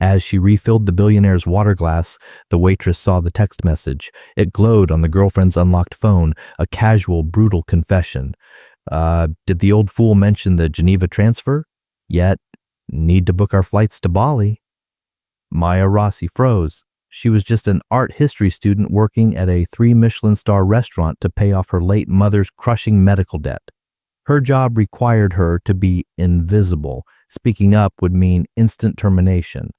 As she refilled the billionaire's water glass, the waitress saw the text message. It glowed on the girlfriend's unlocked phone, a casual, brutal confession. Did the old fool mention the Geneva transfer? Yet, need to book our flights to Bali. Maya Rossi froze. She was just an art history student working at a 3-Michelin-star restaurant to pay off her late mother's crushing medical debt. Her job required her to be invisible. Speaking up would mean instant termination.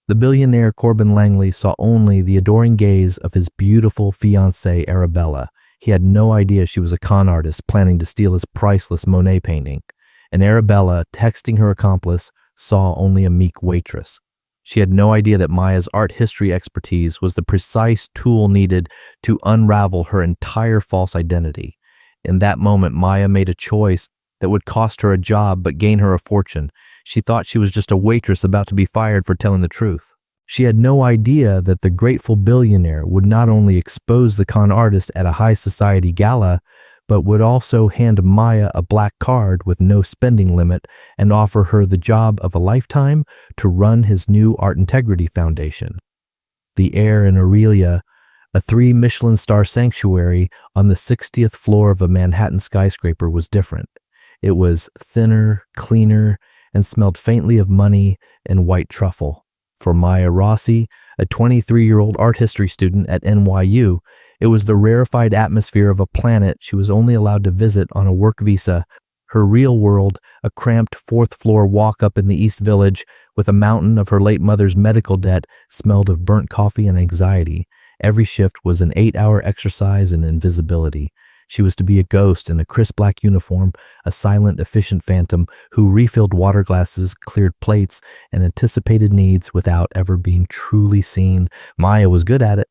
The billionaire Corbin Langley saw only the adoring gaze of his beautiful fiancée Arabella. He had no idea she was a con artist planning to steal his priceless Monet painting. And Arabella, texting her accomplice, saw only a meek waitress. She had no idea that Maya's art history expertise was the precise tool needed to unravel her entire false identity. In that moment, Maya made a choice that would cost her a job but gain her a fortune. She thought she was just a waitress about to be fired for telling the truth. She had no idea that the grateful billionaire would not only expose the con artist at a high society gala, but would also hand Maya a black card with no spending limit and offer her the job of a lifetime to run his new Art Integrity Foundation. The air in Aurelia, a 3-Michelin-star sanctuary on the 60th floor of a Manhattan skyscraper, was different. It was thinner, cleaner, and smelled faintly of money and white truffle. For Maya Rossi, a 23-year-old art history student at NYU, it was the rarefied atmosphere of a planet she was only allowed to visit on a work visa. Her real world, a cramped 4th-floor walk-up in the East Village with a mountain of her late mother's medical debt, smelled of burnt coffee and anxiety. Every shift was an 8-hour exercise in invisibility. She was to be a ghost in a crisp black uniform, a silent, efficient phantom who refilled water glasses, cleared plates, and anticipated needs without ever being truly seen. Maya was good at it.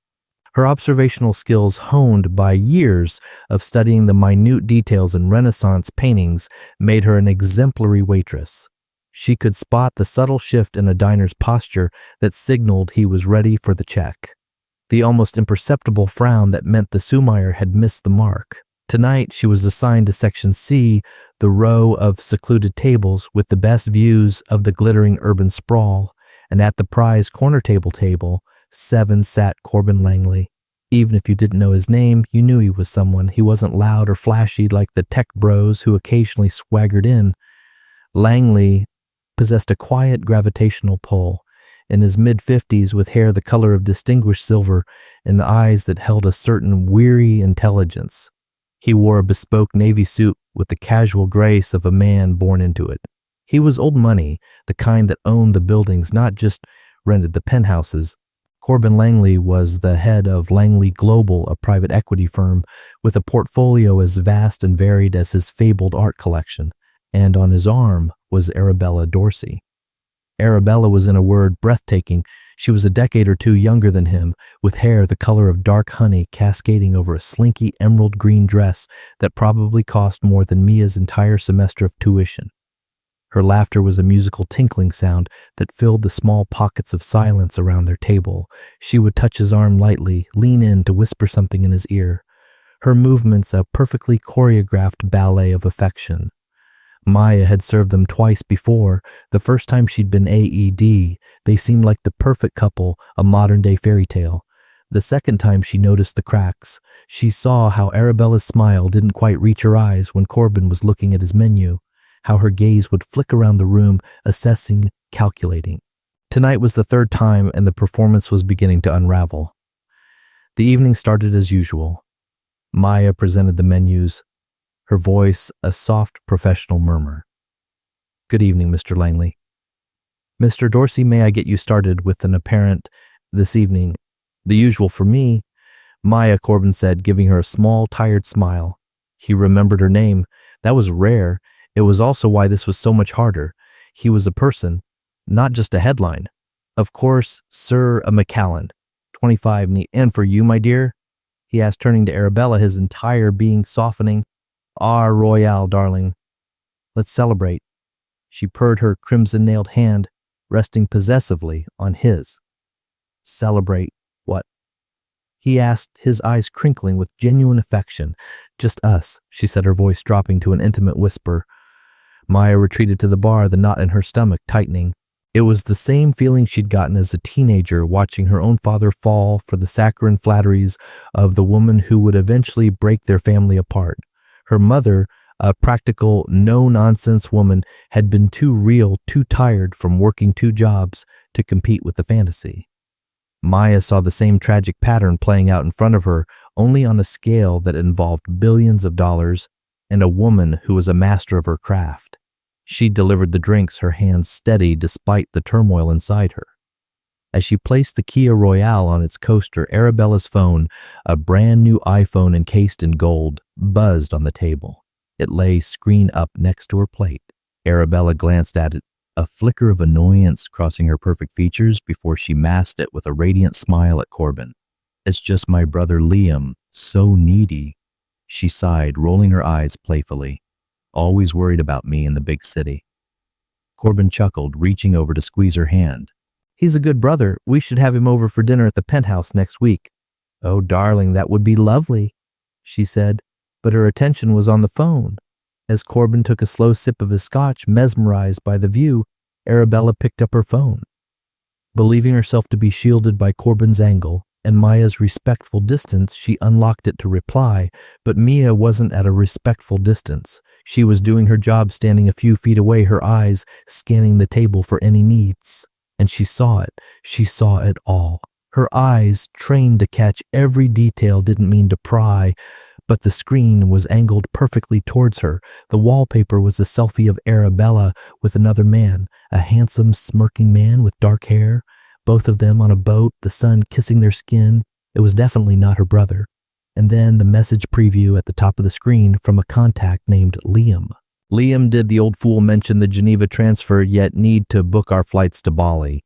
Her observational skills, honed by years of studying the minute details in Renaissance paintings, made her an exemplary waitress. She could spot the subtle shift in a diner's posture that signaled he was ready for the check. The almost imperceptible frown that meant the Sumayer had missed the mark. Tonight, she was assigned to Section C, the row of secluded tables with the best views of the glittering urban sprawl, and at the prize corner table, 7 sat Corbin Langley. Even if you didn't know his name, you knew he was someone. He wasn't loud or flashy like the tech bros who occasionally swaggered in. Langley possessed a quiet gravitational pull. In his mid-50s, with hair the color of distinguished silver and the eyes that held a certain weary intelligence. He wore a bespoke navy suit with the casual grace of a man born into it. He was old money, the kind that owned the buildings, not just rented the penthouses. Corbin Langley was the head of Langley Global, a private equity firm with a portfolio as vast and varied as his fabled art collection, and on his arm was Arabella Dorsey. Arabella was, in a word, breathtaking. She was a decade or two younger than him, with hair the color of dark honey cascading over a slinky emerald green dress that probably cost more than Mia's entire semester of tuition. Her laughter was a musical tinkling sound that filled the small pockets of silence around their table. She would touch his arm lightly, lean in to whisper something in his ear. Her movements a perfectly choreographed ballet of affection. Maya had served them twice before. The first time she'd been AED, they seemed like the perfect couple, a modern-day fairy tale. The second time she noticed the cracks. She saw how Arabella's smile didn't quite reach her eyes when Corbin was looking at his menu, how her gaze would flick around the room, assessing, calculating. Tonight was the third time, and the performance was beginning to unravel. The evening started as usual. Maya presented the menus, her voice a soft professional murmur. "Good evening, Mr. Langley. Mr. Dorsey, may I get you started with an apparent this evening? The usual for me," Maya, Corbin said, giving her a small, tired smile. He remembered her name. That was rare. It was also why this was so much harder. He was a person, not just a headline. "Of course, Sir McCallan, 25, and for you, my dear?" he asked, turning to Arabella, his entire being softening. "Ah, Royale, darling. Let's celebrate." She purred her crimson-nailed hand, resting possessively on his. "Celebrate what?" he asked, his eyes crinkling with genuine affection. "Just us," she said, her voice dropping to an intimate whisper. Maya retreated to the bar, the knot in her stomach tightening. It was the same feeling she'd gotten as a teenager watching her own father fall for the saccharine flatteries of the woman who would eventually break their family apart. Her mother, a practical, no-nonsense woman, had been too real, too tired from working two jobs to compete with the fantasy. Maya saw the same tragic pattern playing out in front of her, only on a scale that involved billions of dollars and a woman who was a master of her craft. She delivered the drinks, her hands steady despite the turmoil inside her. As she placed the Kia Royale on its coaster, Arabella's phone, a brand new iPhone encased in gold, buzzed on the table. It lay screen up next to her plate. Arabella glanced at it, a flicker of annoyance crossing her perfect features before she masked it with a radiant smile at Corbin. "It's just my brother Liam, so needy," she sighed, rolling her eyes playfully. "Always worried about me in the big city." Corbin chuckled, reaching over to squeeze her hand. "He's a good brother. We should have him over for dinner at the penthouse next week." "Oh, darling, that would be lovely," she said, but her attention was on the phone. As Corbin took a slow sip of his scotch, mesmerized by the view, Arabella picked up her phone. Believing herself to be shielded by Corbin's angle and Maya's respectful distance, she unlocked it to reply, but Mia wasn't at a respectful distance. She was doing her job standing a few feet away, her eyes scanning the table for any needs. And she saw it. She saw it all. Her eyes, trained to catch every detail, didn't mean to pry, but the screen was angled perfectly towards her. The wallpaper was a selfie of Arabella with another man, a handsome, smirking man with dark hair. Both of them on a boat, the sun kissing their skin. It was definitely not her brother. And then the message preview at the top of the screen from a contact named Liam. "Liam, did the old fool mention the Geneva transfer, yet need to book our flights to Bali?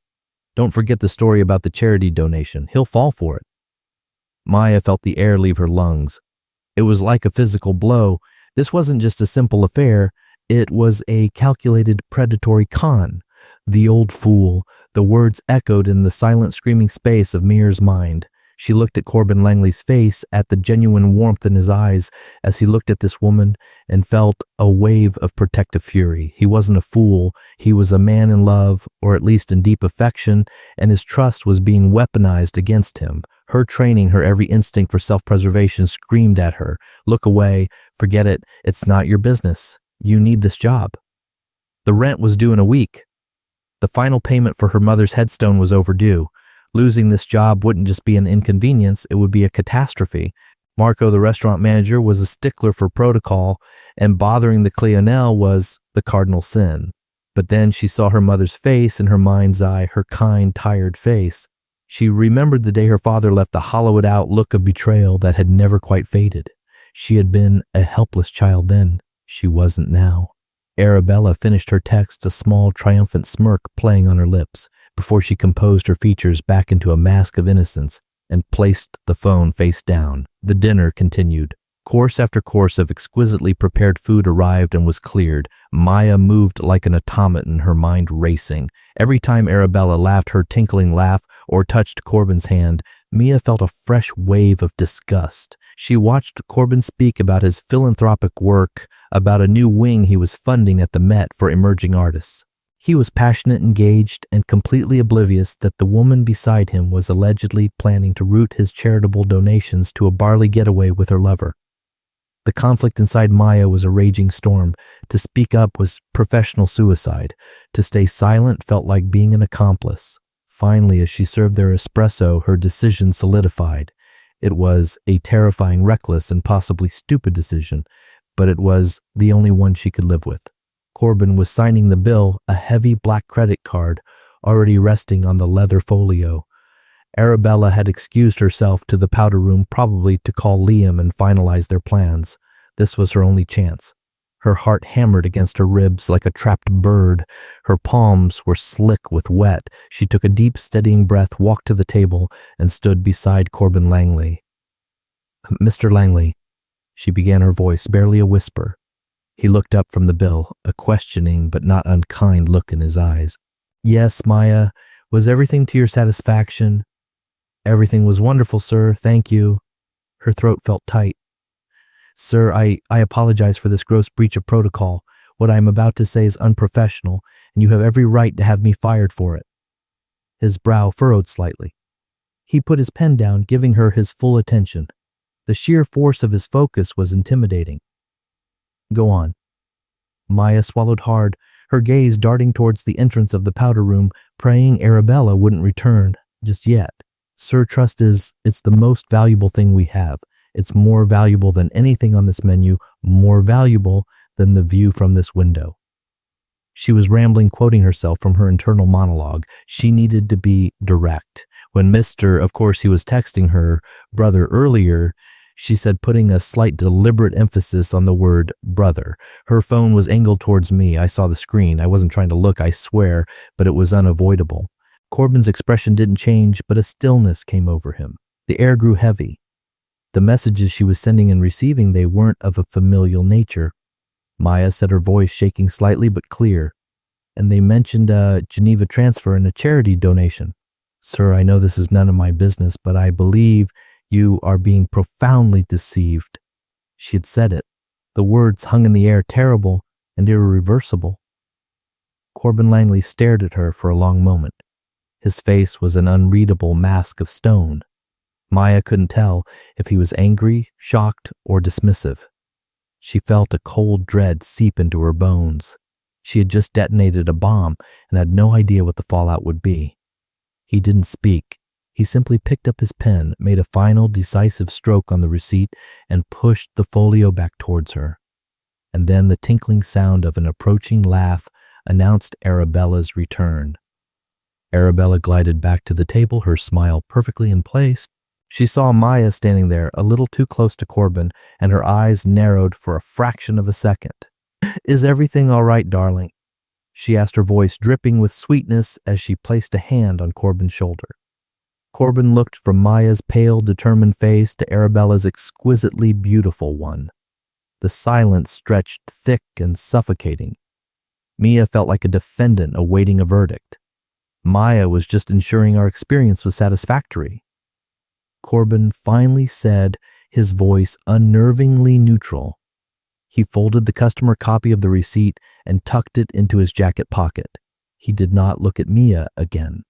Don't forget the story about the charity donation. He'll fall for it." Maya felt the air leave her lungs. It was like a physical blow. This wasn't just a simple affair. It was a calculated predatory con. The old fool. The words echoed in the silent screaming space of Mir's mind. She looked at Corbin Langley's face, at the genuine warmth in his eyes as he looked at this woman, and felt a wave of protective fury. He wasn't a fool. He was a man in love, or at least in deep affection, and his trust was being weaponized against him. Her training, her every instinct for self-preservation screamed at her, "Look away. Forget it. It's not your business. You need this job." The rent was due in a week. The final payment for her mother's headstone was overdue. Losing this job wouldn't just be an inconvenience, it would be a catastrophe. Marco, the restaurant manager, was a stickler for protocol, and bothering the clientele was the cardinal sin. But then she saw her mother's face in her mind's eye, her kind, tired face. She remembered the day her father left, the hollowed-out look of betrayal that had never quite faded. She had been a helpless child then. She wasn't now. Arabella finished her text, a small, triumphant smirk playing on her lips, before she composed her features back into a mask of innocence and placed the phone face down. The dinner continued. Course after course of exquisitely prepared food arrived and was cleared. Maya moved like an automaton, her mind racing. Every time Arabella laughed her tinkling laugh or touched Corbin's hand, Mia felt a fresh wave of disgust. She watched Corbin speak about his philanthropic work, about a new wing he was funding at the Met for emerging artists. He was passionate, engaged, and completely oblivious that the woman beside him was allegedly planning to route his charitable donations to a Bali getaway with her lover. The conflict inside Maya was a raging storm. To speak up was professional suicide. To stay silent felt like being an accomplice. Finally, as she served their espresso, her decision solidified. It was a terrifying, reckless, and possibly stupid decision, but it was the only one she could live with. Corbin was signing the bill, a heavy black credit card already resting on the leather folio. Arabella had excused herself to the powder room, probably to call Liam and finalize their plans. This was her only chance. Her heart hammered against her ribs like a trapped bird. Her palms were slick with wet. She took a deep, steadying breath, walked to the table, and stood beside Corbin Langley. "Mr. Langley," she began, her voice barely a whisper. He looked up from the bill, a questioning but not unkind look in his eyes. "Yes, Maya. Was everything to your satisfaction?" "Everything was wonderful, sir. Thank you." Her throat felt tight. "Sir, I apologize for this gross breach of protocol. What I am about to say is unprofessional, and you have every right to have me fired for it." His brow furrowed slightly. He put his pen down, giving her his full attention. The sheer force of his focus was intimidating. "Go on." Maya swallowed hard, her gaze darting towards the entrance of the powder room, praying Arabella wouldn't return just yet. "Sir, trust it's the most valuable thing we have. It's more valuable than anything on this menu, more valuable than the view from this window." She was rambling, quoting herself from her internal monologue. She needed to be direct. When of course he was texting her brother earlier, she said, putting a slight deliberate emphasis on the word brother. Her phone was angled towards me. I saw the screen. I wasn't trying to look, I swear, but it was unavoidable. Corbin's expression didn't change, but a stillness came over him. The air grew heavy. The messages she was sending and receiving, they weren't of a familial nature. Maya said, her voice shaking slightly but clear. "And they mentioned a Geneva transfer and a charity donation. Sir, I know this is none of my business, but I believe you are being profoundly deceived." She had said it. The words hung in the air, terrible and irreversible. Corbin Langley stared at her for a long moment. His face was an unreadable mask of stone. Maya couldn't tell if he was angry, shocked, or dismissive. She felt a cold dread seep into her bones. She had just detonated a bomb and had no idea what the fallout would be. He didn't speak. He simply picked up his pen, made a final decisive stroke on the receipt, and pushed the folio back towards her. And then the tinkling sound of an approaching laugh announced Arabella's return. Arabella glided back to the table, her smile perfectly in place. She saw Maya standing there, a little too close to Corbin, and her eyes narrowed for a fraction of a second. "Is everything all right, darling?" she asked, her voice dripping with sweetness as she placed a hand on Corbin's shoulder. Corbin looked from Maya's pale, determined face to Arabella's exquisitely beautiful one. The silence stretched thick and suffocating. Mia felt like a defendant awaiting a verdict. Maya was just ensuring our experience was satisfactory. Corbin finally said, his voice unnervingly neutral. He folded the customer copy of the receipt and tucked it into his jacket pocket. He did not look at Mia again.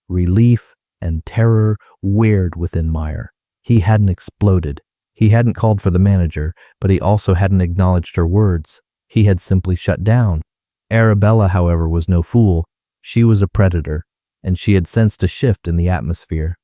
Relief and terror whirred within Meyer. He hadn't exploded. He hadn't called for the manager, but he also hadn't acknowledged her words. He had simply shut down. Arabella, however, was no fool. She was a predator, and she had sensed a shift in the atmosphere.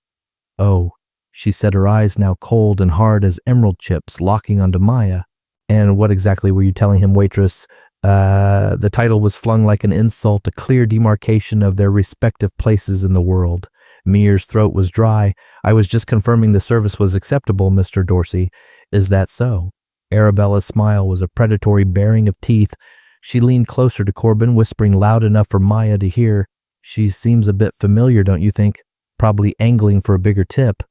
"Oh," she said, her eyes now cold and hard as emerald chips, locking onto Maya. "And what exactly were you telling him, waitress?" The title was flung like an insult, a clear demarcation of their respective places in the world. Mear's throat was dry. "I was just confirming the service was acceptable, Mr. Dorsey." "Is that so?" Arabella's smile was a predatory baring of teeth. She leaned closer to Corbin, whispering loud enough for Maya to hear. "She seems a bit familiar, don't you think? Probably angling for a bigger tip."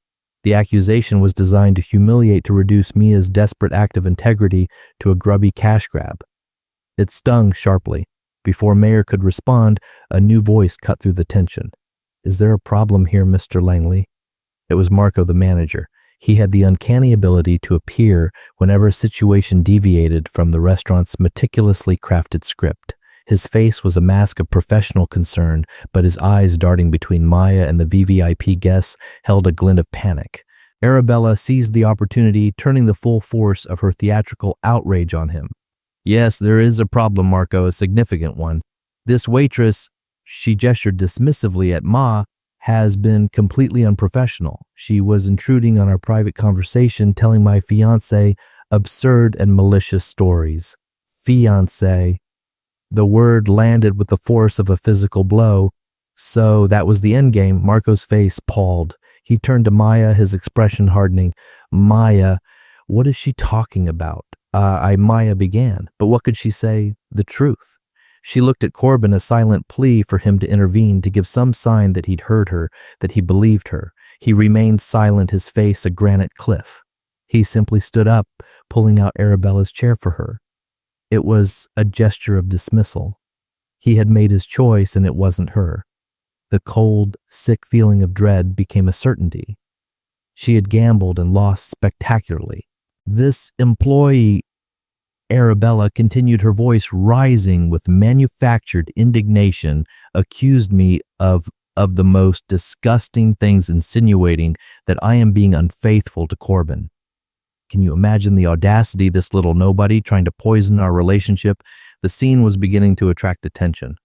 The accusation was designed to humiliate, to reduce Mia's desperate act of integrity to a grubby cash grab. It stung sharply. Before Mayer could respond, a new voice cut through the tension. "Is there a problem here, Mr. Langley?" It was Marco, the manager. He had the uncanny ability to appear whenever a situation deviated from the restaurant's meticulously crafted script. His face was a mask of professional concern, but his eyes darting between Maya and the VVIP guests held a glint of panic. Arabella seized the opportunity, turning the full force of her theatrical outrage on him. "Yes, there is a problem, Marco, a significant one. This waitress," she gestured dismissively at Ma, "has been completely unprofessional. She was intruding on our private conversation, telling my fiancé absurd and malicious stories." Fiancé. The word landed with the force of a physical blow. So that was the endgame. Marco's face palled. He turned to Maya, his expression hardening. "Maya, what is she talking about?" Maya began, but what could she say? The truth. She looked at Corbin, a silent plea for him to intervene, to give some sign that he'd heard her, that he believed her. He remained silent, his face a granite cliff. He simply stood up, pulling out Arabella's chair for her. It was a gesture of dismissal. He had made his choice, and it wasn't her. The cold, sick feeling of dread became a certainty. She had gambled and lost spectacularly. This employee... Arabella continued, her voice rising with manufactured indignation, accused me of the most disgusting things, insinuating that I am being unfaithful to Corbin. Can you imagine the audacity, this little nobody trying to poison our relationship? The scene was beginning to attract attention.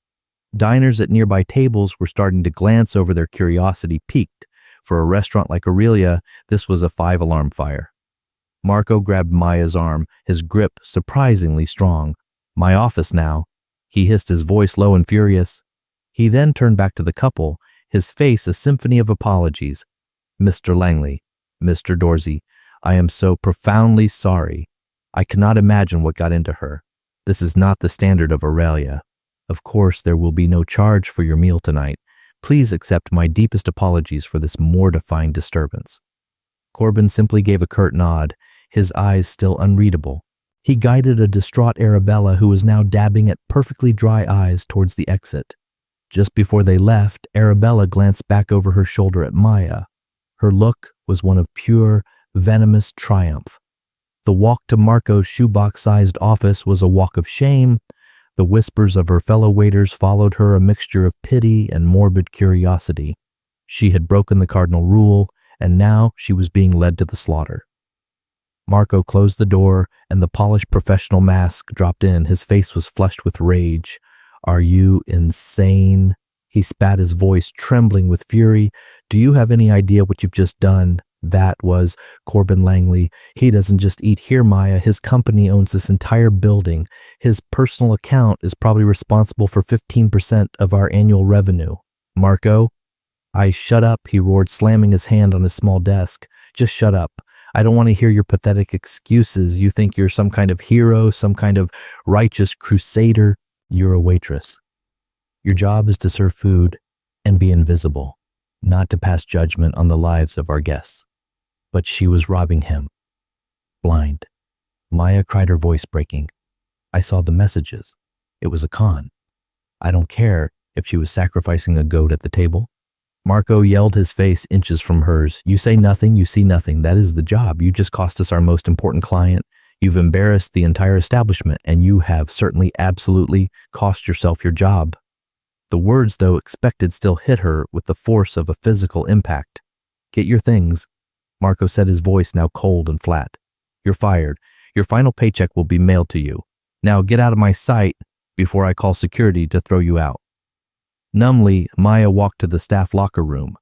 Diners at nearby tables were starting to glance over, their curiosity piqued. For a restaurant like Aurelia, this was a 5-alarm fire. Marco grabbed Maya's arm, his grip surprisingly strong. "My office now," he hissed, his voice low and furious. He then turned back to the couple, his face a symphony of apologies. "Mr. Langley, Mr. Dorsey, I am so profoundly sorry. I cannot imagine what got into her. This is not the standard of Aurelia. Of course, there will be no charge for your meal tonight. Please accept my deepest apologies for this mortifying disturbance." Corbin simply gave a curt nod, his eyes still unreadable. He guided a distraught Arabella, who was now dabbing at perfectly dry eyes, towards the exit. Just before they left, Arabella glanced back over her shoulder at Maya. Her look was one of pure, venomous triumph. The walk to Marco's shoebox-sized office was a walk of shame. The whispers of her fellow waiters followed her, a mixture of pity and morbid curiosity. She had broken the cardinal rule, and now she was being led to the slaughter. Marco closed the door, and the polished professional mask dropped in. His face was flushed with rage. "Are you insane?" He spat, his voice trembling with fury. "Do you have any idea what you've just done? That was Corbin Langley. He doesn't just eat here, Maya. His company owns this entire building. His personal account is probably responsible for 15% of our annual revenue." "Marco?" Shut up," he roared, slamming his hand on his small desk. "Just shut up. I don't want to hear your pathetic excuses. You think you're some kind of hero, some kind of righteous crusader. You're a waitress. Your job is to serve food and be invisible, not to pass judgment on the lives of our guests." But she was robbing him. Blind. Maya cried, her voice breaking. "I saw the messages. It was a con. I don't care if she was sacrificing a goat at the table." Marco yelled, his face inches from hers. "You say nothing, you see nothing. That is the job. You just cost us our most important client. You've embarrassed the entire establishment, and you have certainly absolutely cost yourself your job." The words, though expected, still hit her with the force of a physical impact. "Get your things," Marco said, his voice now cold and flat. "You're fired. Your final paycheck will be mailed to you. Now get out of my sight before I call security to throw you out." Numbly, Maya walked to the staff locker room.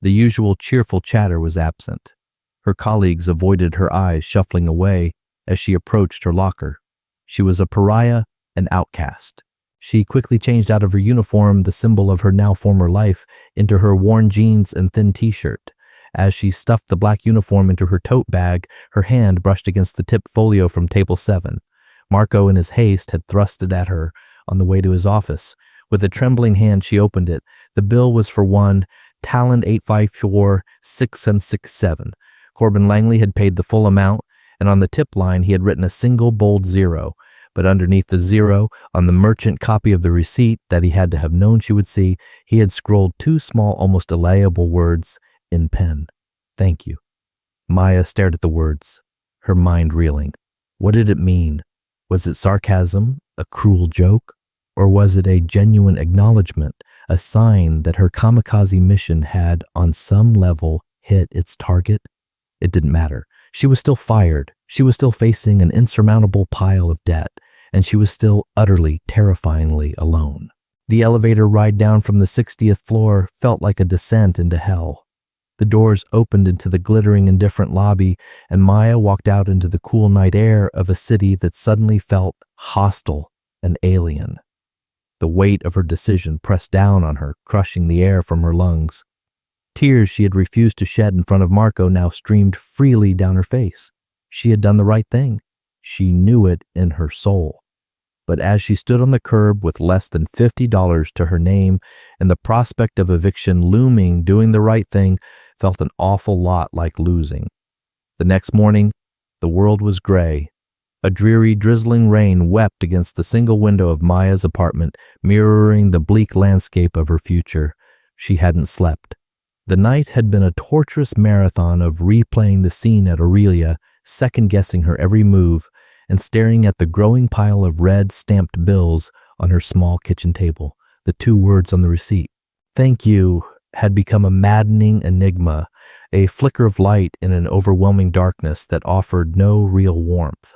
The usual cheerful chatter was absent. Her colleagues avoided her eyes, shuffling away as she approached her locker. She was a pariah, an outcast. She quickly changed out of her uniform, the symbol of her now former life, into her worn jeans and thin t-shirt. As she stuffed the black uniform into her tote bag, her hand brushed against the tip folio from table 7. Marco, in his haste, had thrust it at her on the way to his office. With a trembling hand, she opened it. The bill was for one Talon 854-6767. Corbin Langley had paid the full amount, and on the tip line he had written a single bold 0. But underneath the 0, on the merchant copy of the receipt that he had to have known she would see, he had scrolled 2 small, almost illegible words in pen. "Thank you." Maya stared at the words, her mind reeling. What did it mean? Was it sarcasm, a cruel joke? Or was it a genuine acknowledgement, a sign that her kamikaze mission had, on some level, hit its target? It didn't matter. She was still fired. She was still facing an insurmountable pile of debt, and she was still utterly, terrifyingly alone. The elevator ride down from the 60th floor felt like a descent into hell. The doors opened into the glittering, indifferent lobby, and Maya walked out into the cool night air of a city that suddenly felt hostile and alien. The weight of her decision pressed down on her, crushing the air from her lungs. Tears she had refused to shed in front of Marco now streamed freely down her face. She had done the right thing. She knew it in her soul. But as she stood on the curb with less than $50 to her name and the prospect of eviction looming, doing the right thing felt an awful lot like losing. The next morning, the world was gray. A dreary, drizzling rain wept against the single window of Maya's apartment, mirroring the bleak landscape of her future. She hadn't slept. The night had been a torturous marathon of replaying the scene at Aurelia, second-guessing her every move, and staring at the growing pile of red stamped bills on her small kitchen table. The 2 words on the receipt, "Thank you," had become a maddening enigma, a flicker of light in an overwhelming darkness that offered no real warmth.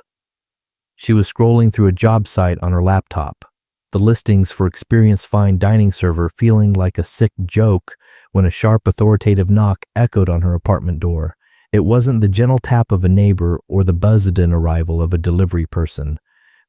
She was scrolling through a job site on her laptop, the listings for experienced fine dining server feeling like a sick joke when a sharp authoritative knock echoed on her apartment door. It wasn't the gentle tap of a neighbor or the buzzed-in arrival of a delivery person.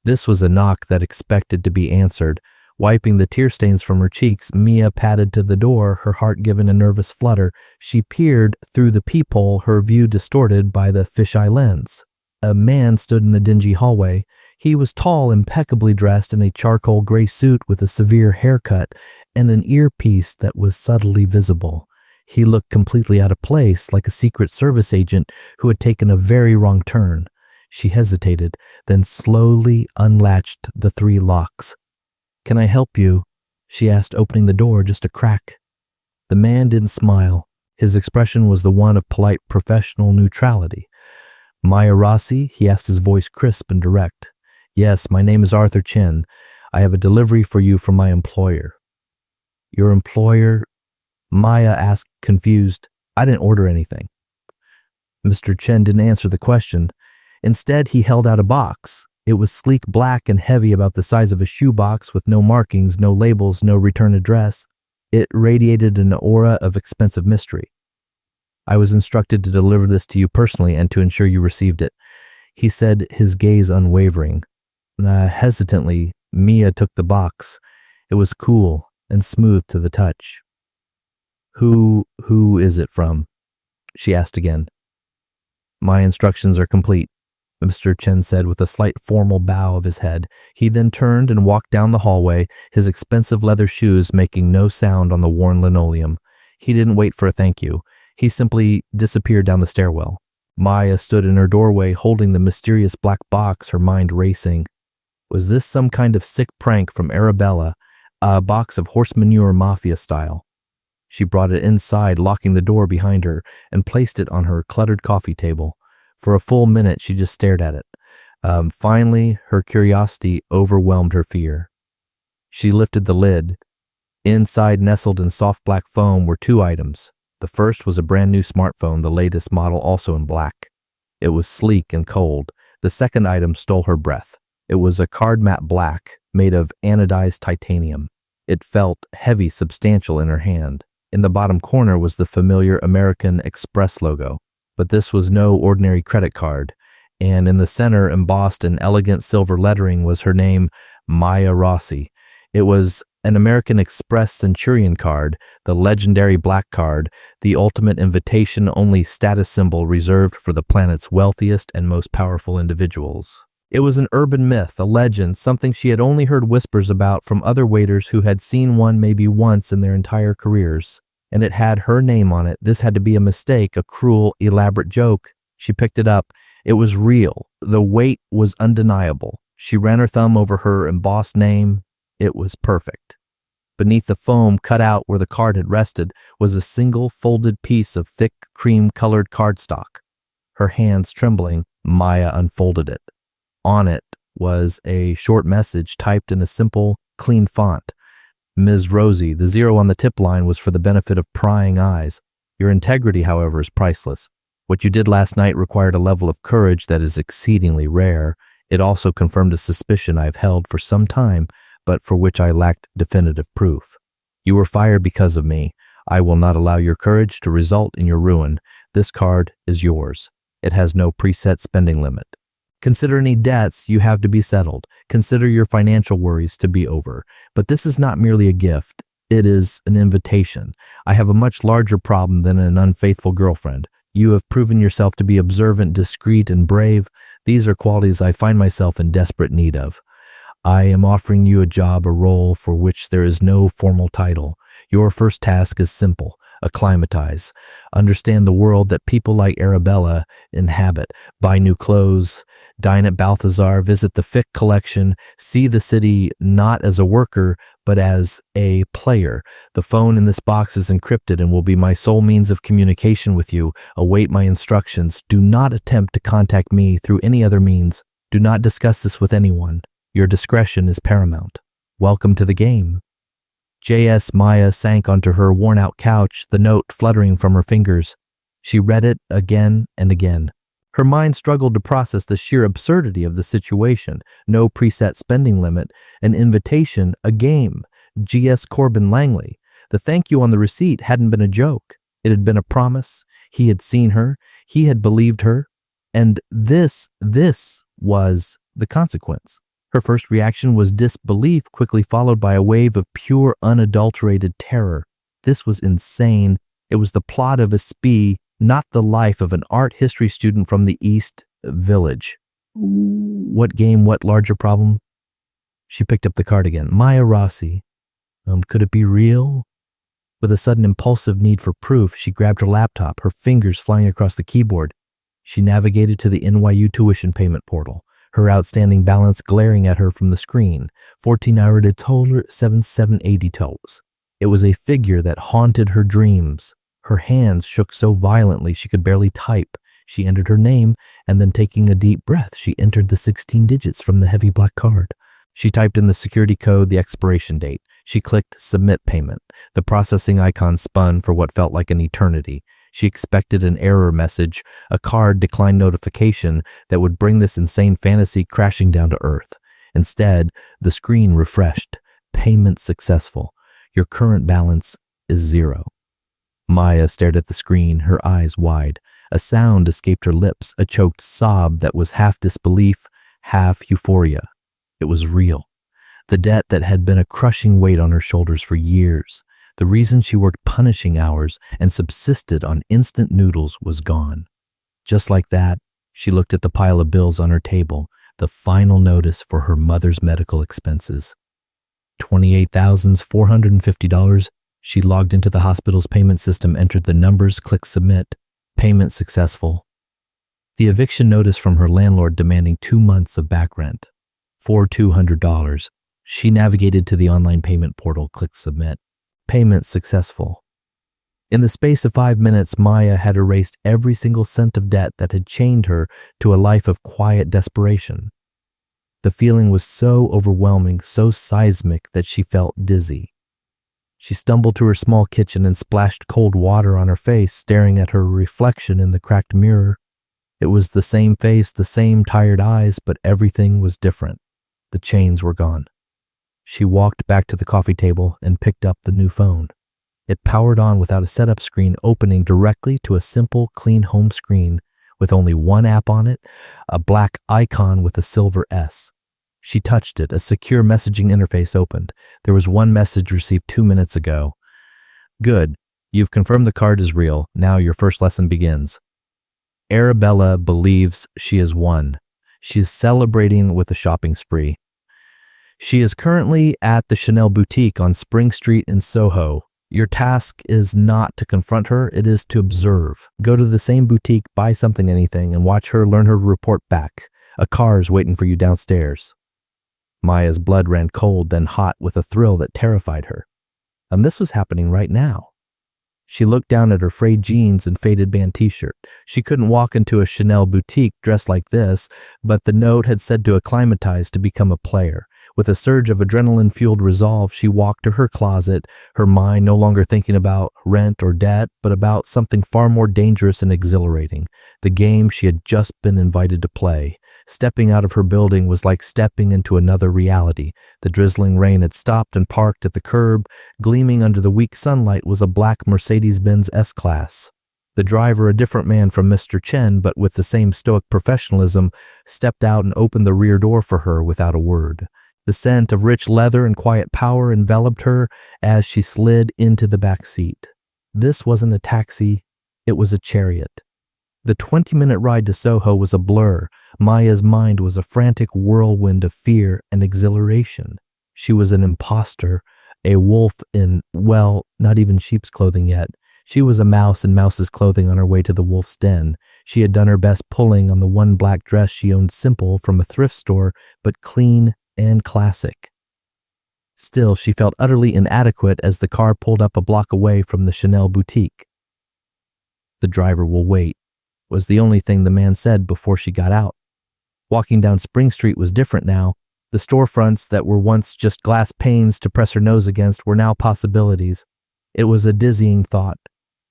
This was a knock that expected to be answered. Wiping the tear stains from her cheeks, Mia padded to the door, her heart given a nervous flutter. She peered through the peephole, her view distorted by the fisheye lens. A man stood in the dingy hallway. He was tall, impeccably dressed in a charcoal gray suit with a severe haircut and an earpiece that was subtly visible. He looked completely out of place, like a Secret Service agent who had taken a very wrong turn. She hesitated, then slowly unlatched the 3 locks. "Can I help you?" she asked, opening the door just a crack. The man didn't smile. His expression was the one of polite professional neutrality. "Maya Rossi?" he asked, his voice crisp and direct. "Yes, my name is Arthur Chen. I have a delivery for you from my employer." "Your employer?" Maya asked, confused. "I didn't order anything." Mr. Chen didn't answer the question. Instead, he held out a box. It was sleek black and heavy, about the size of a shoebox, with no markings, no labels, no return address. It radiated an aura of expensive mystery. "I was instructed to deliver this to you personally and to ensure you received it," he said, his gaze unwavering. Hesitantly, Mia took the box. It was cool and smooth to the touch. Who is it from?" she asked again. "My instructions are complete," Mr. Chen said with a slight formal bow of his head. He then turned and walked down the hallway, his expensive leather shoes making no sound on the worn linoleum. He didn't wait for a thank you. He simply disappeared down the stairwell. Maya stood in her doorway, holding the mysterious black box, her mind racing. Was this some kind of sick prank from Arabella, a box of horse manure mafia style? She brought it inside, locking the door behind her, and placed it on her cluttered coffee table. For a full minute, she just stared at it. Finally, her curiosity overwhelmed her fear. She lifted the lid. Inside, nestled in soft black foam, were 2 items. The first was a brand new smartphone, the latest model, also in black. It was sleek and cold. The second item stole her breath. It was a card matte black, made of anodized titanium. It felt heavy, substantial in her hand. In the bottom corner was the familiar American Express logo, but this was no ordinary credit card. And in the center, embossed in elegant silver lettering, was her name, Maya Rossi. It was an American Express Centurion card, the legendary black card, the ultimate invitation-only status symbol reserved for the planet's wealthiest and most powerful individuals. It was an urban myth, a legend, something she had only heard whispers about from other waiters who had seen one maybe once in their entire careers. And it had her name on it. This had to be a mistake, a cruel, elaborate joke. She picked it up. It was real. The weight was undeniable. She ran her thumb over her embossed name. It was perfect. Beneath the foam, cut out where the card had rested, was a single folded piece of thick, cream-colored cardstock. Her hands trembling, Maya unfolded it. On it was a short message typed in a simple, clean font. Ms. Rosie, the 0 on the tip line was for the benefit of prying eyes. Your integrity, however, is priceless. What you did last night required a level of courage that is exceedingly rare. It also confirmed a suspicion I have held for some time, but for which I lacked definitive proof. You were fired because of me. I will not allow your courage to result in your ruin. This card is yours. It has no preset spending limit. Consider any debts you have to be settled. Consider your financial worries to be over. But this is not merely a gift. It is an invitation. I have a much larger problem than an unfaithful girlfriend. You have proven yourself to be observant, discreet, and brave. These are qualities I find myself in desperate need of. I am offering you a job, a role for which there is no formal title. Your first task is simple: acclimatize. Understand the world that people like Arabella inhabit. Buy new clothes, dine at Balthazar, visit the Fick collection, see the city not as a worker, but as a player. The phone in this box is encrypted and will be my sole means of communication with you. Await my instructions. Do not attempt to contact me through any other means. Do not discuss this with anyone. Your discretion is paramount. Welcome to the game. J.S. Maya sank onto her worn-out couch, the note fluttering from her fingers. She read it again and again. Her mind struggled to process the sheer absurdity of the situation. No preset spending limit, an invitation, a game. G.S. Corbin Langley. The thank you on the receipt hadn't been a joke. It had been a promise. He had seen her. He had believed her. And this was the consequence. Her first reaction was disbelief, quickly followed by a wave of pure, unadulterated terror. This was insane. It was the plot of a spy, not the life of an art history student from the East Village. What game, what larger problem? She picked up the card again. Maya Rossi. Could it be real? With a sudden impulsive need for proof, she grabbed her laptop, her fingers flying across the keyboard. She navigated to the NYU tuition payment portal, her outstanding balance glaring at her from the screen. 14 de toller 7780 tolls. It was a figure that haunted her dreams. Her hands shook so violently she could barely type. She entered her name, and then taking a deep breath, she entered the 16 digits from the heavy black card. She typed in the security code, the expiration date. She clicked Submit Payment. The processing icon spun for what felt like an eternity. She expected an error message, a card decline notification that would bring this insane fantasy crashing down to earth. Instead, the screen refreshed. Payment successful. Your current balance is 0. Maya stared at the screen, her eyes wide. A sound escaped her lips, a choked sob that was half disbelief, half euphoria. It was real. The debt that had been a crushing weight on her shoulders for years, the reason she worked punishing hours and subsisted on instant noodles was gone. Just like that, she looked at the pile of bills on her table, the final notice for her mother's medical expenses. $28,450. She logged into the hospital's payment system, entered the numbers, clicked Submit. Payment successful. The eviction notice from her landlord demanding 2 months of back rent. For $200. She navigated to the online payment portal, clicked Submit. Payment successful. In the space of 5 minutes, Maya had erased every single cent of debt that had chained her to a life of quiet desperation. The feeling was so overwhelming, so seismic that she felt dizzy. She stumbled to her small kitchen and splashed cold water on her face, staring at her reflection in the cracked mirror. It was the same face, the same tired eyes, but everything was different. The chains were gone. She walked back to the coffee table and picked up the new phone. It powered on without a setup screen, opening directly to a simple, clean home screen with only one app on it, a black icon with a silver S. She touched it. A secure messaging interface opened. There was one message received 2 minutes ago. Good. You've confirmed the card is real. Now your first lesson begins. Arabella believes she has won. She is celebrating with a shopping spree. She is currently at the Chanel boutique on Spring Street in Soho. Your task is not to confront her, it is to observe. Go to the same boutique, buy something, anything, and watch her, learn her to report back. A car is waiting for you downstairs. Maya's blood ran cold, then hot with a thrill that terrified her. And this was happening right now. She looked down at her frayed jeans and faded band t-shirt. She couldn't walk into a Chanel boutique dressed like this, but the note had said to acclimatize to become a player. With a surge of adrenaline-fueled resolve, she walked to her closet, her mind no longer thinking about rent or debt, but about something far more dangerous and exhilarating, the game she had just been invited to play. Stepping out of her building was like stepping into another reality. The drizzling rain had stopped and parked at the curb. Gleaming under the weak sunlight was a black Mercedes-Benz S-Class. The driver, a different man from Mr. Chen, but with the same stoic professionalism, stepped out and opened the rear door for her without a word. The scent of rich leather and quiet power enveloped her as she slid into the back seat. This wasn't a taxi, it was a chariot. The 20-minute ride to Soho was a blur. Maya's mind was a frantic whirlwind of fear and exhilaration. She was an imposter, a wolf in, well, not even sheep's clothing yet. She was a mouse in mouse's clothing on her way to the wolf's den. She had done her best pulling on the one black dress she owned, simple, from a thrift store, but clean and classic. Still, she felt utterly inadequate as the car pulled up a block away from the Chanel boutique. The driver will wait, was the only thing the man said before she got out. Walking down Spring Street was different now. The storefronts that were once just glass panes to press her nose against were now possibilities. It was a dizzying thought.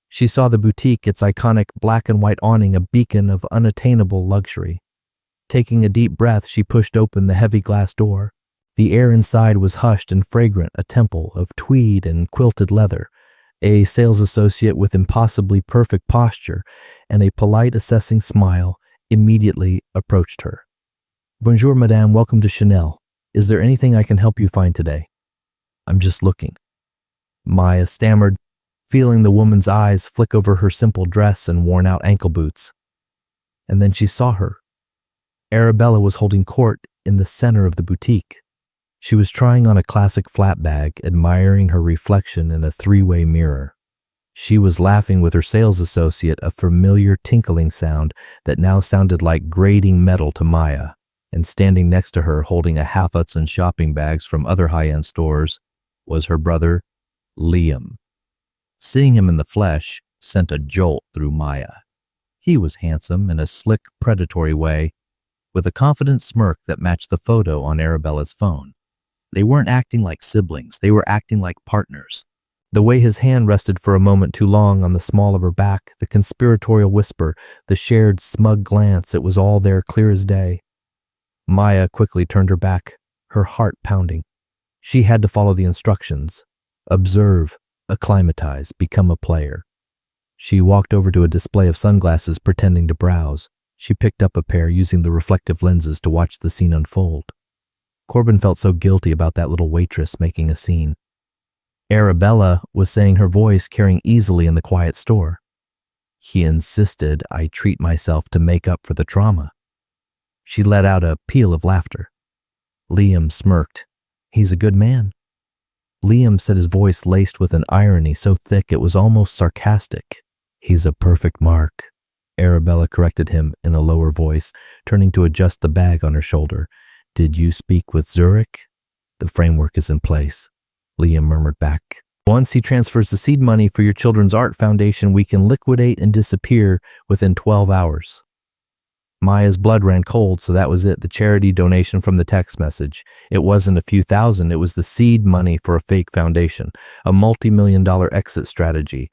She saw the boutique, its iconic black and white awning, a beacon of unattainable luxury. Taking a deep breath, she pushed open the heavy glass door. The air inside was hushed and fragrant, a temple of tweed and quilted leather. A sales associate with impossibly perfect posture and a polite, assessing smile immediately approached her. "Bonjour, madame. Welcome to Chanel. Is there anything I can help you find today?" "I'm just looking." Maya stammered, feeling the woman's eyes flick over her simple dress and worn-out ankle boots. And then she saw her. Arabella was holding court in the center of the boutique. She was trying on a classic flat bag, admiring her reflection in a three-way mirror. She was laughing with her sales associate, a familiar tinkling sound that now sounded like grating metal to Maya. And standing next to her, holding a half-dozen shopping bags from other high-end stores, was her brother, Liam. Seeing him in the flesh sent a jolt through Maya. He was handsome in a slick, predatory way, with a confident smirk that matched the photo on Arabella's phone. They weren't acting like siblings, they were acting like partners. The way his hand rested for a moment too long on the small of her back, the conspiratorial whisper, the shared smug glance, it was all there clear as day. Maya quickly turned her back, her heart pounding. She had to follow the instructions. Observe, acclimatize, become a player. She walked over to a display of sunglasses, pretending to browse. She picked up a pair, using the reflective lenses to watch the scene unfold. Corbin felt so guilty about that little waitress making a scene. Arabella was saying, her voice carrying easily in the quiet store. He insisted I treat myself to make up for the trauma. She let out a peal of laughter. Liam smirked. He's a good man. Liam said, his voice laced with an irony so thick it was almost sarcastic. He's a perfect mark. Arabella corrected him in a lower voice, turning to adjust the bag on her shoulder. Did you speak with Zurich? The framework is in place, Liam murmured back. Once he transfers the seed money for your children's art foundation, we can liquidate and disappear within 12 hours. Maya's blood ran cold, so that was it, the charity donation from the text message. It wasn't a few thousand, it was the seed money for a fake foundation, a multi-million-dollar exit strategy.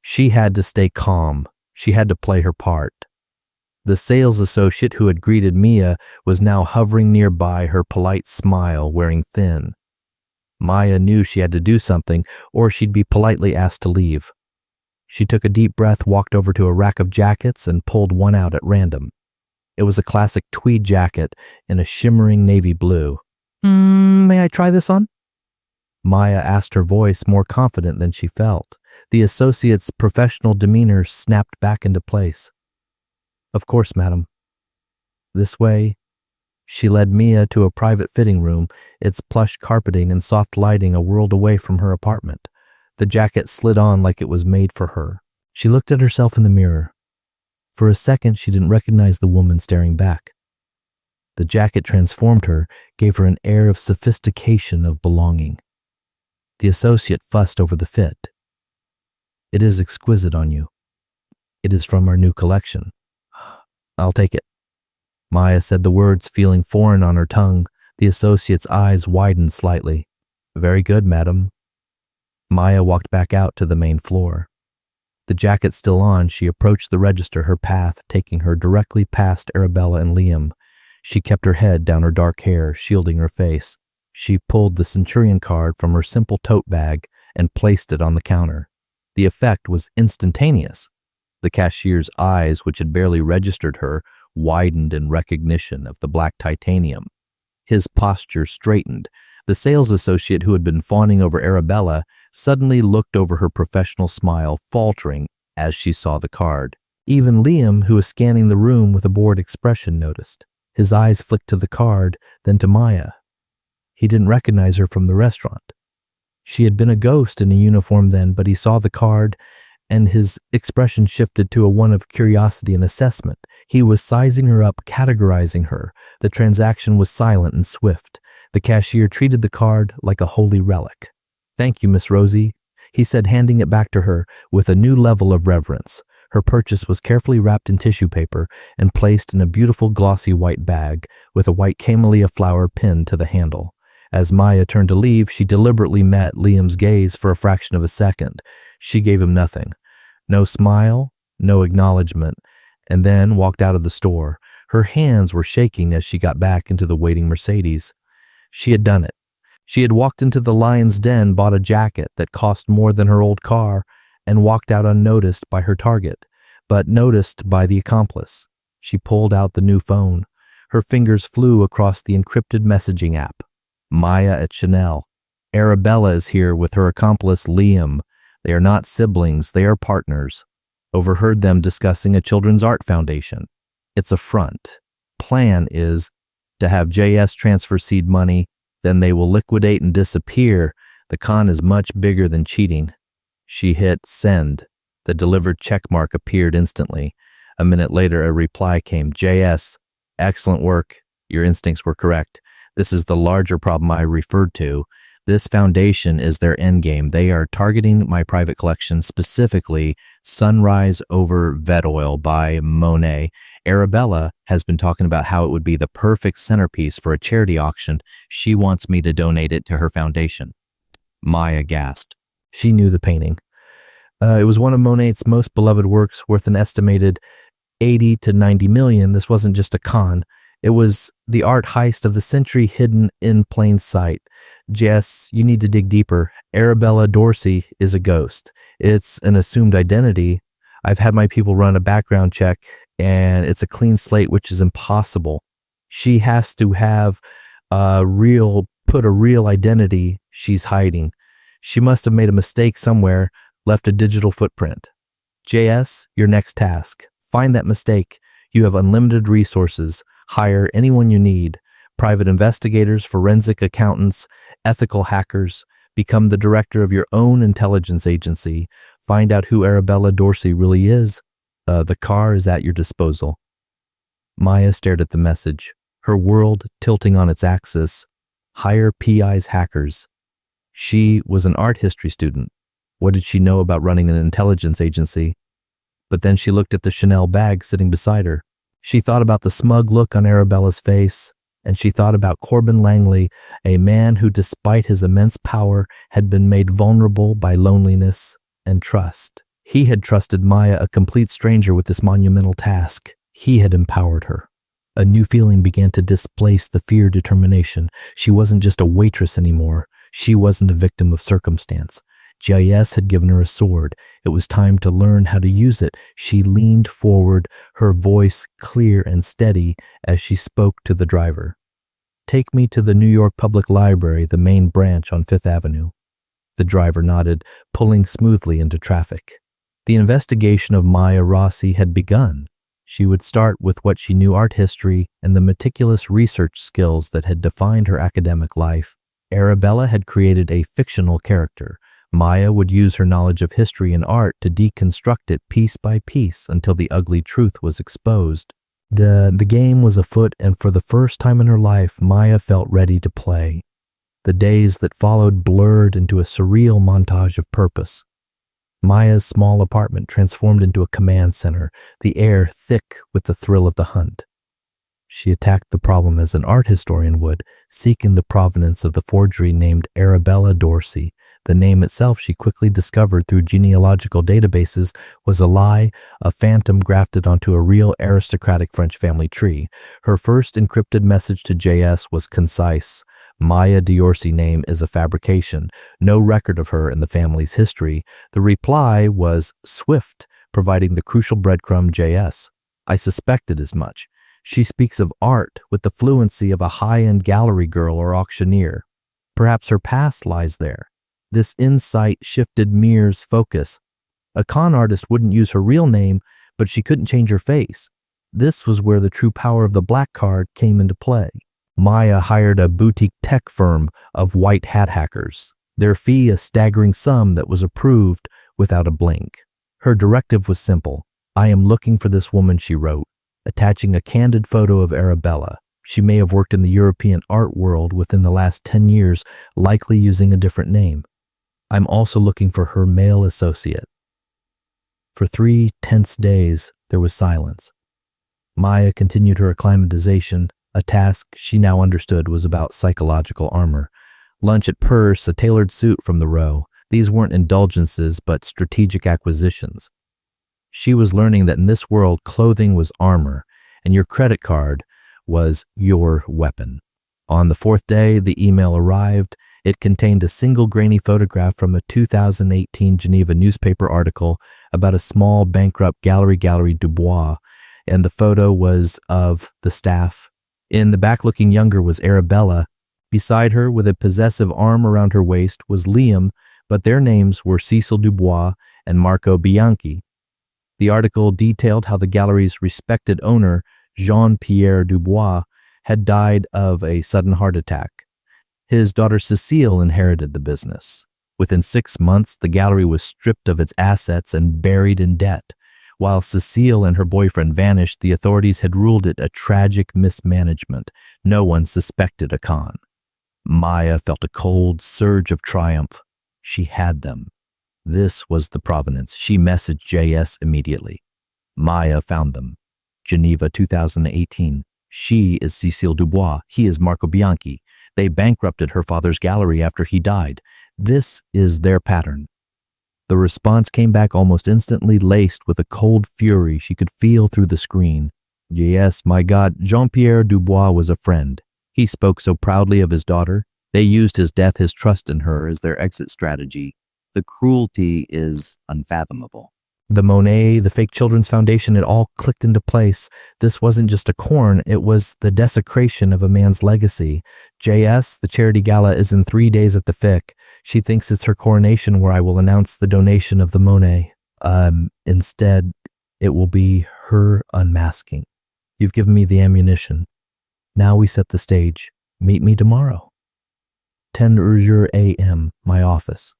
She had to stay calm. She had to play her part. The sales associate who had greeted Mia was now hovering nearby, her polite smile wearing thin. Maya knew she had to do something, or she'd be politely asked to leave. She took a deep breath, walked over to a rack of jackets, and pulled one out at random. It was a classic tweed jacket in a shimmering navy blue. May I try this on?" Maya asked, her voice more confident than she felt. The associate's professional demeanor snapped back into place. "Of course, madam." This way, she led Mia to a private fitting room, its plush carpeting and soft lighting a world away from her apartment. The jacket slid on like it was made for her. She looked at herself in the mirror. For a second, she didn't recognize the woman staring back. The jacket transformed her, gave her an air of sophistication, of belonging. The associate fussed over the fit. "It is exquisite on you. It is from our new collection." "I'll take it." Maya said the words, feeling foreign on her tongue. The associate's eyes widened slightly. "Very good, madam." Maya walked back out to the main floor. The jacket still on, she approached the register, her path taking her directly past Arabella and Liam. She kept her head down, her dark hair shielding her face. She pulled the Centurion card from her simple tote bag and placed it on the counter. The effect was instantaneous. The cashier's eyes, which had barely registered her, widened in recognition of the black titanium. His posture straightened. The sales associate who had been fawning over Arabella suddenly looked over her professional smile, faltering as she saw the card. Even Liam, who was scanning the room with a bored expression, noticed. His eyes flicked to the card, then to Maya. He didn't recognize her from the restaurant. She had been a ghost in a uniform then, but he saw the card, and his expression shifted to one of curiosity and assessment. He was sizing her up, categorizing her. The transaction was silent and swift. The cashier treated the card like a holy relic. "Thank you, Miss Rosie," he said, handing it back to her with a new level of reverence. Her purchase was carefully wrapped in tissue paper and placed in a beautiful glossy white bag with a white camellia flower pinned to the handle. As Maya turned to leave, she deliberately met Liam's gaze for a fraction of a second. She gave him nothing. No smile, no acknowledgement, and then walked out of the store. Her hands were shaking as she got back into the waiting Mercedes. She had done it. She had walked into the lion's den, bought a jacket that cost more than her old car, and walked out unnoticed by her target, but noticed by the accomplice. She pulled out the new phone. Her fingers flew across the encrypted messaging app. Maya at Chanel. Arabella is here with her accomplice Liam. They are not siblings, they are partners. Overheard them discussing a children's art foundation. It's a front. Plan is to have JS transfer seed money, then they will liquidate and disappear. The con is much bigger than cheating. She hit send. The delivered checkmark appeared instantly. A minute later, a reply came. JS, excellent work. Your instincts were correct. This is the larger problem I referred to. This foundation is their endgame. They are targeting my private collection, specifically Sunrise Over Vet Oil by Monet. Arabella has been talking about how it would be the perfect centerpiece for a charity auction. She wants me to donate it to her foundation. Maya gasped. She knew the painting. It was one of Monet's most beloved works, worth an estimated 80 to 90 million. This wasn't just a con. It was the art heist of the century hidden in plain sight. Jess, you need to dig deeper. Arabella Dorsey is a ghost. It's an assumed identity. I've had my people run a background check, and it's a clean slate, which is impossible. She has to have put a real identity she's hiding. She must have made a mistake somewhere, left a digital footprint. JS, your next task. Find that mistake. You have unlimited resources. Hire anyone you need. Private investigators, forensic accountants, ethical hackers. Become the director of your own intelligence agency. Find out who Arabella Dorsey really is. The car is at your disposal. Maya stared at the message, her world tilting on its axis. Hire PI's hackers. She was an art history student. What did she know about running an intelligence agency? But then she looked at the Chanel bag sitting beside her. She thought about the smug look on Arabella's face, and she thought about Corbin Langley, a man who, despite his immense power, had been made vulnerable by loneliness and trust. He had trusted Maya, a complete stranger, with this monumental task. He had empowered her. A new feeling began to displace the fear determination. She wasn't just a waitress anymore. She wasn't a victim of circumstance. JS had given her a sword. It was time to learn how to use it. She leaned forward, her voice clear and steady as she spoke to the driver. Take me to the New York Public Library, the main branch on Fifth Avenue. The driver nodded, pulling smoothly into traffic. The investigation of Maya Rossi had begun. She would start with what she knew art history and the meticulous research skills that had defined her academic life. Arabella had created a fictional character. Maya would use her knowledge of history and art to deconstruct it piece by piece until the ugly truth was exposed. The game was afoot, and for the first time in her life, Maya felt ready to play. The days that followed blurred into a surreal montage of purpose. Maya's small apartment transformed into a command center, the air thick with the thrill of the hunt. She attacked the problem as an art historian would, seeking the provenance of the forgery named Arabella Dorsey. The name itself, she quickly discovered through genealogical databases, was a lie, a phantom grafted onto a real aristocratic French family tree. Her first encrypted message to JS was concise. Maya Dorsey name is a fabrication. No record of her in the family's history. The reply was swift, providing the crucial breadcrumb JS. I suspected as much. She speaks of art with the fluency of a high-end gallery girl or auctioneer. Perhaps her past lies there. This insight shifted Mir's focus. A con artist wouldn't use her real name, but she couldn't change her face. This was where the true power of the black card came into play. Maya hired a boutique tech firm of white hat hackers. Their fee a staggering sum that was approved without a blink. Her directive was simple. I am looking for this woman, she wrote, attaching a candid photo of Arabella. She may have worked in the European art world within the last 10 years, likely using a different name. I'm also looking for her male associate. For 3 tense days, there was silence. Maya continued her acclimatization, a task she now understood was about psychological armor. Lunch at Purse, a tailored suit from the row. These weren't indulgences, but strategic acquisitions. She was learning that in this world, clothing was armor, and your credit card was your weapon. On the 4th day, the email arrived. It contained a single grainy photograph from a 2018 Geneva newspaper article about a small bankrupt Galerie Dubois, and the photo was of the staff. In the back looking younger was Arabella. Beside her, with a possessive arm around her waist, was Liam, but their names were Cecil Dubois and Marco Bianchi. The article detailed how the gallery's respected owner, Jean-Pierre Dubois, had died of a sudden heart attack. His daughter Cecile inherited the business. Within 6 months, the gallery was stripped of its assets and buried in debt. While Cecile and her boyfriend vanished, the authorities had ruled it a tragic mismanagement. No one suspected a con. Maya felt a cold surge of triumph. She had them. This was the provenance. She messaged JS immediately. Maya found them. Geneva 2018. She is Cecile Dubois. He is Marco Bianchi. They bankrupted her father's gallery after he died. This is their pattern. The response came back almost instantly, laced with a cold fury she could feel through the screen. Yes, my God, Jean-Pierre Dubois was a friend. He spoke so proudly of his daughter. They used his death, his trust in her, as their exit strategy. The cruelty is unfathomable. The Monet, the fake Children's Foundation, it all clicked into place. This wasn't just a corn, it was the desecration of a man's legacy. JS, the charity gala, is in 3 days at the FIC. She thinks it's her coronation where I will announce the donation of the Monet. Instead, it will be her unmasking. You've given me the ammunition. Now we set the stage. Meet me tomorrow. 10:00 a.m., my office.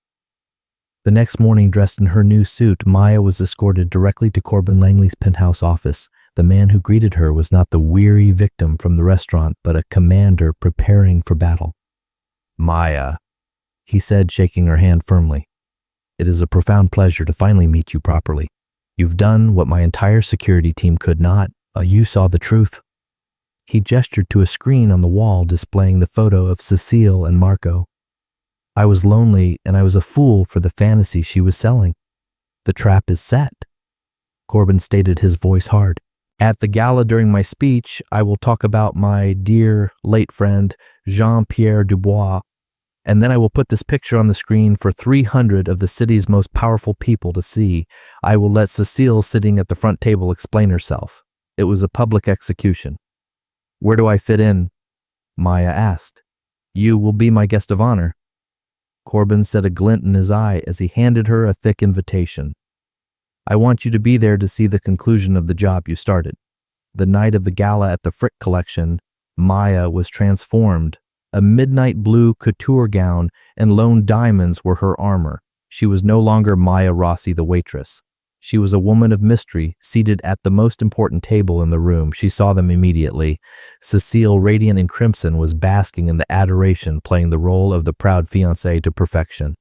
The next morning, dressed in her new suit, Maya was escorted directly to Corbin Langley's penthouse office. The man who greeted her was not the weary victim from the restaurant, but a commander preparing for battle. Maya, he said, shaking her hand firmly. It is a profound pleasure to finally meet you properly. You've done what my entire security team could not. You saw the truth. He gestured to a screen on the wall displaying the photo of Cecile and Marco. I was lonely, and I was a fool for the fantasy she was selling. The trap is set. Corbin stated, his voice hard. At the gala during my speech, I will talk about my dear late friend, Jean-Pierre Dubois, and then I will put this picture on the screen for 300 of the city's most powerful people to see. I will let Cecile sitting at the front table explain herself. It was a public execution. Where do I fit in? Maya asked. You will be my guest of honor. Corbin said, a glint in his eye as he handed her a thick invitation. I want you to be there to see the conclusion of the job you started. The night of the gala at the Frick Collection, Maya was transformed. A midnight blue couture gown and lone diamonds were her armor. She was no longer Maya Rossi, the waitress. She was a woman of mystery, seated at the most important table in the room. She saw them immediately. Cecile, radiant in crimson, was basking in the adoration, playing the role of the proud fiancée to perfection.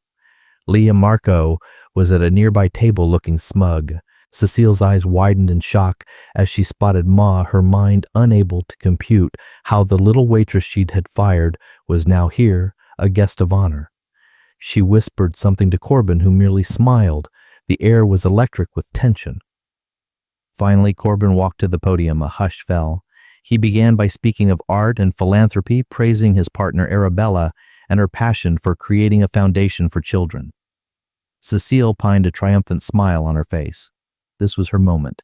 Leah Marco was at a nearby table looking smug. Cecile's eyes widened in shock as she spotted Ma, her mind unable to compute how the little waitress she'd had fired was now here, a guest of honor. She whispered something to Corbin, who merely smiled. The air was electric with tension. Finally, Corbin walked to the podium. A hush fell. He began by speaking of art and philanthropy, praising his partner Arabella and her passion for creating a foundation for children. Cecile pined a triumphant smile on her face. This was her moment.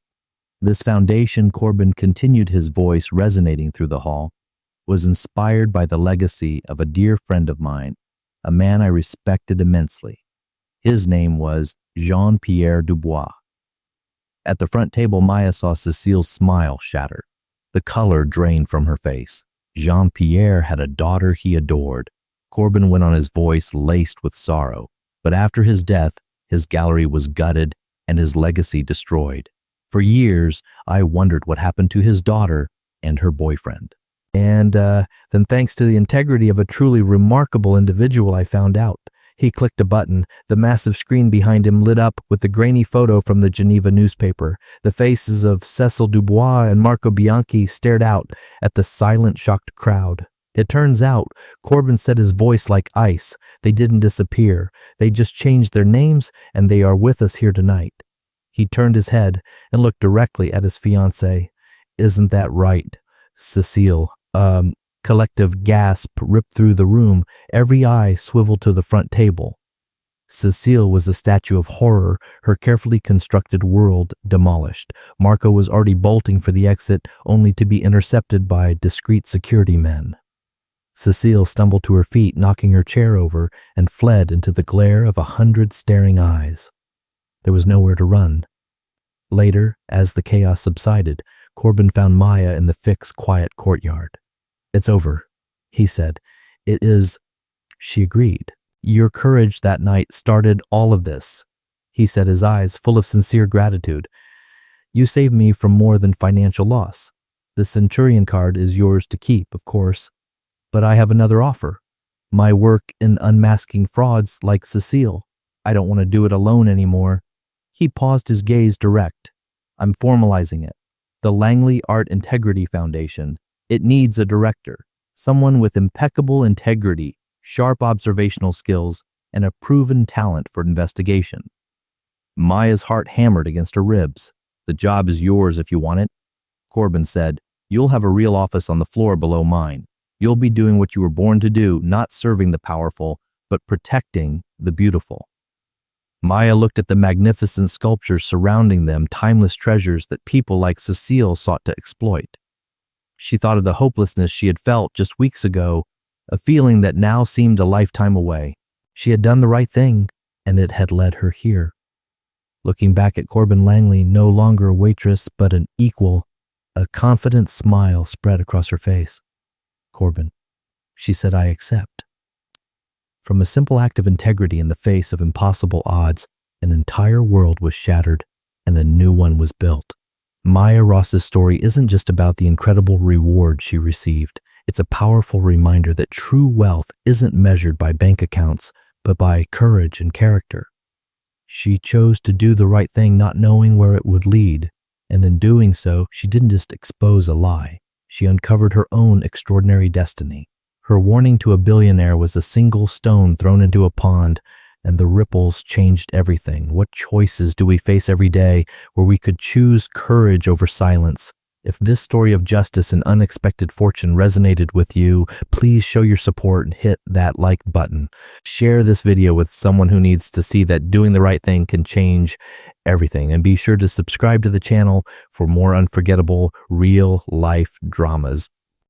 This foundation, Corbin continued, his voice resonating through the hall, was inspired by the legacy of a dear friend of mine, a man I respected immensely. His name was Jean-Pierre Dubois. At the front table, Maya saw Cecile's smile shatter. The color drained from her face. Jean-Pierre had a daughter he adored. Corbin went on, his voice laced with sorrow. But after his death, his gallery was gutted and his legacy destroyed. For years, I wondered what happened to his daughter and her boyfriend. And then, thanks to the integrity of a truly remarkable individual, I found out. He clicked a button. The massive screen behind him lit up with the grainy photo from the Geneva newspaper. The faces of Cecil Dubois and Marco Bianchi stared out at the silent, shocked crowd. It turns out, Corbin said his voice like ice. They didn't disappear. They just changed their names, and they are with us here tonight. He turned his head and looked directly at his fiancée. Isn't that right, Cecile? Collective gasp ripped through the room. Every eye swiveled to the front table. Cecile was a statue of horror, her carefully constructed world demolished. Marco was already bolting for the exit, only to be intercepted by discreet security men. Cecile stumbled to her feet, knocking her chair over, and fled into the glare of 100 staring eyes. There was nowhere to run. Later, as the chaos subsided, Corbin found Maya in the fixed, quiet courtyard. "It's over," he said. "It is," she agreed. "Your courage that night started all of this," he said, his eyes full of sincere gratitude. "You saved me from more than financial loss. The Centurion card is yours to keep, of course, but I have another offer. My work in unmasking frauds like Cecile. I don't want to do it alone anymore." He paused, his gaze direct. "I'm formalizing it. The Langley Art Integrity Foundation. It needs a director, someone with impeccable integrity, sharp observational skills, and a proven talent for investigation." Maya's heart hammered against her ribs. "The job is yours if you want it," Corbin said. "You'll have a real office on the floor below mine. You'll be doing what you were born to do, not serving the powerful, but protecting the beautiful." Maya looked at the magnificent sculptures surrounding them, timeless treasures that people like Cecile sought to exploit. She thought of the hopelessness she had felt just weeks ago, a feeling that now seemed a lifetime away. She had done the right thing, and it had led her here. Looking back at Corbin Langley, no longer a waitress, but an equal, a confident smile spread across her face. "Corbin," she said, "I accept." From a simple act of integrity in the face of impossible odds, an entire world was shattered and a new one was built. Maya Ross's story isn't just about the incredible reward she received. It's a powerful reminder that true wealth isn't measured by bank accounts, but by courage and character. She chose to do the right thing, not knowing where it would lead. And in doing so, she didn't just expose a lie. She uncovered her own extraordinary destiny. Her warning to a billionaire was a single stone thrown into a pond, and the ripples changed everything. What choices do we face every day where we could choose courage over silence? If this story of justice and unexpected fortune resonated with you, please show your support and hit that like button. Share this video with someone who needs to see that doing the right thing can change everything. And be sure to subscribe to the channel for more unforgettable real life dramas.